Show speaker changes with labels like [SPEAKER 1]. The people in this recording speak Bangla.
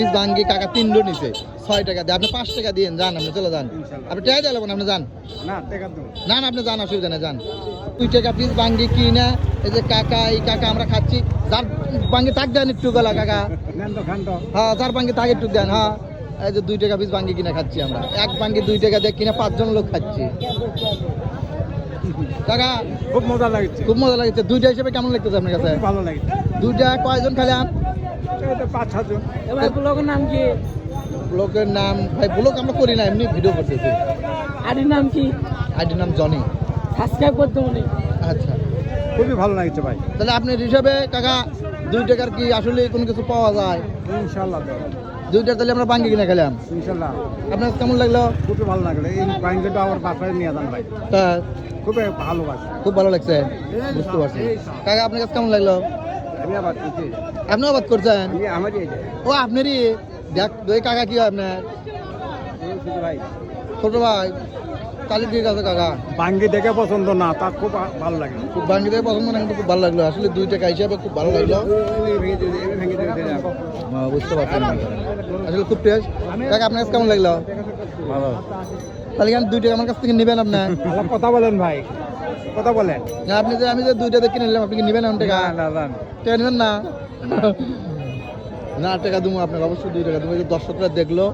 [SPEAKER 1] পিস ভাঙ্গি কাকা 3 নিছে 6 টাকা দিয়ে আপনি 5 টাকা দিয়েন যান আপনি চলে যান আপনি টাকা দিয়ে নেবেন আপনি যান না না আপনি যান অসুবিধা নেই যান 2 টাকা পিস ভাঙ্গি কিনা এই যে কাকা এই কাকা আমরা খাচ্ছি যার ভাঙ্গি তাক দেন একটু গলা কাকা হ্যাঁ যার ভাঙ্গি তাকে একটু দেন হ্যাঁ এই যে 2 টাকা পিস ভাঙ্গি কিনা খাচ্ছি আমরা এক ভাঙ্গি 2 টাকা দিয়ে কিনা 5 জন লোক খাচ্ছি কাকা
[SPEAKER 2] খুব মজা লাগছে
[SPEAKER 1] দুইটা হিসেবে কেমন লাগতেছে আপনার কাছে
[SPEAKER 2] ভালো লাগছে
[SPEAKER 1] দুইটা কয়জন খাইলাম
[SPEAKER 2] 5-7 জন
[SPEAKER 3] ব্লগের নাম কি
[SPEAKER 1] ব্লগের নাম ভাই ব্লগ আমরা করি না এমনি ভিডিও করতেছি
[SPEAKER 3] আইডির নাম কি
[SPEAKER 1] আইডির নাম জনি
[SPEAKER 3] সাবস্ক্রাইব করতে মনে
[SPEAKER 1] আচ্ছা
[SPEAKER 2] খুবই ভালো লাগছে ভাই
[SPEAKER 1] তাহলে আপনার হিসাবে কাকা 2 টাকার কি আসলে কোনো কিছু পাওয়া যায়
[SPEAKER 2] ইনশাআল্লাহ
[SPEAKER 1] 2 টাকা তাহলে আমরা ভাঙ্গি কিনে খেলাম
[SPEAKER 2] ইনশাআল্লাহ
[SPEAKER 1] আপনার কেমন লাগলো
[SPEAKER 2] খুবই ভালো লাগলো এই বাইঙ্গটা আমার বাসায় নিয়ে যান ভাই
[SPEAKER 1] তা
[SPEAKER 2] খুবই ভালোবাসি
[SPEAKER 1] খুব ভালো লাগছে বুঝতে পারছি কাকা আপনার কাছে কেমন লাগলো
[SPEAKER 2] আমি আবার করছি
[SPEAKER 1] আপনি আবাদ করছেন
[SPEAKER 2] আমি আমারই
[SPEAKER 1] ও আপনারই দেখ দুই কাকা কি হয় আপনার
[SPEAKER 2] ভাই
[SPEAKER 1] ছোট ভাই তাহলে ঠিক আছে কাকা
[SPEAKER 2] বাঙ্গি দেখে পছন্দ না তা খুব ভালো লাগে
[SPEAKER 1] খুব ভাঙ্গি থেকে পছন্দ না কিন্তু খুব ভালো লাগলো আসলে 2 টাকা হিসাবে খুব ভালো লাগলো বুঝতে পারছেন আসলে খুব টেস্ট কাকা আপনার কাছে কেমন লাগলো
[SPEAKER 2] ভালো
[SPEAKER 1] তাহলে কেন 2 টাকা আমার কাছ থেকে নেবেন আপনার
[SPEAKER 2] কথা বলেন ভাই কথা বলেন
[SPEAKER 1] না আপনি যে আমি যে 2 টাকা কিনে নিলাম আপনি কি নেবেন টাকা টাকা নেবেন না না টাকা দেবো আপনাকে অবশ্যই 2 টাকা দেবো দর্শকরা দেখলো